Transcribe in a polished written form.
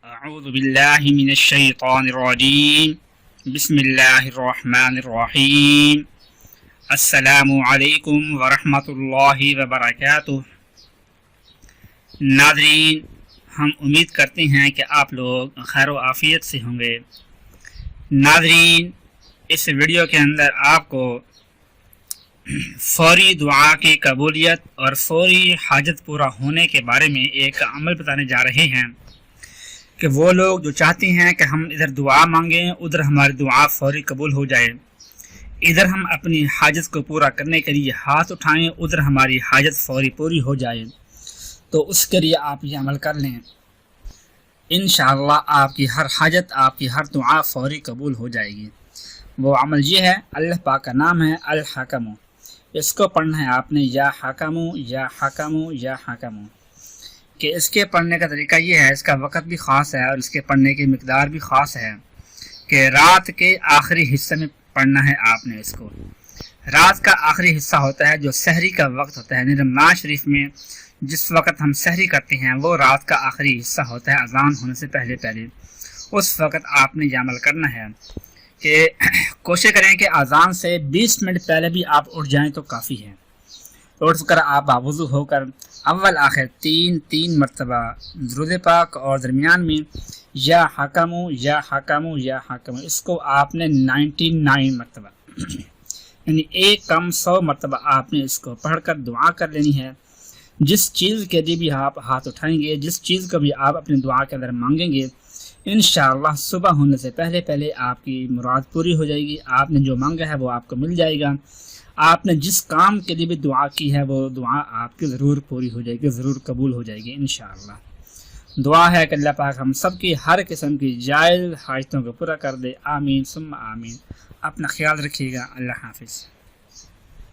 اعوذ باللہ من الشیطان الرجیم بسم اللہ الرحمن الرحیم السلام علیکم ورحمۃ اللہ وبرکاتہ۔ ناظرین، ہم امید کرتے ہیں کہ آپ لوگ خیر و عافیت سے ہوں گے۔ ناظرین، اس ویڈیو کے اندر آپ کو فوری دعا کی قبولیت اور فوری حاجت پورا ہونے کے بارے میں ایک عمل بتانے جا رہے ہیں کہ وہ لوگ جو چاہتے ہیں کہ ہم ادھر دعا مانگیں، ادھر ہماری دعا فوری قبول ہو جائے، ادھر ہم اپنی حاجت کو پورا کرنے کے لیے ہاتھ اٹھائیں، ادھر ہماری حاجت فوری پوری ہو جائے، تو اس کے لیے آپ یہ عمل کر لیں۔ انشاءاللہ آپ کی ہر حاجت، آپ کی ہر دعا فوری قبول ہو جائے گی۔ وہ عمل یہ ہے، اللہ پاک کا نام ہے الحکم۔ اس کو پڑھنا ہے آپ نے یا حکمو یا حکمو یا حکمو، کہ اس کے پڑھنے کا طریقہ یہ ہے، اس کا وقت بھی خاص ہے اور اس کے پڑھنے کی مقدار بھی خاص ہے کہ رات کے آخری حصے میں پڑھنا ہے آپ نے۔ اس کو رات کا آخری حصہ ہوتا ہے جو سحری کا وقت ہوتا ہے، رمضان شریف میں جس وقت ہم سحری کرتے ہیں وہ رات کا آخری حصہ ہوتا ہے، اذان ہونے سے پہلے اس وقت آپ نے یہ عمل کرنا ہے کہ کوشش کریں کہ اذان سے 20 منٹ پہلے بھی آپ اٹھ جائیں تو کافی ہے۔ اٹھ کر آپ باوضو ہو کر اول آخر تین مرتبہ درود پاک اور درمیان میں یا حکمو یا حکمو یا حکمو، اس کو آپ نے 99 مرتبہ یعنی 100 مرتبہ آپ نے اس کو پڑھ کر دعا کر لینی ہے۔ جس چیز کے لیے بھی آپ ہاتھ اٹھائیں گے، جس چیز کو بھی آپ اپنی دعا کے اندر مانگیں گے، انشاءاللہ صبح ہونے سے پہلے آپ کی مراد پوری ہو جائے گی۔ آپ نے جو مانگا ہے وہ آپ کو مل جائے گا۔ آپ نے جس کام کے لیے بھی دعا کی ہے وہ دعا آپ کی ضرور پوری ہو جائے گی، ضرور قبول ہو جائے گی انشاءاللہ۔ دعا ہے کہ اللہ پاک ہم سب کی ہر قسم کی جائز حاجتوں کو پورا کر دے، آمین ثم آمین۔ اپنا خیال رکھیے گا، اللہ حافظ۔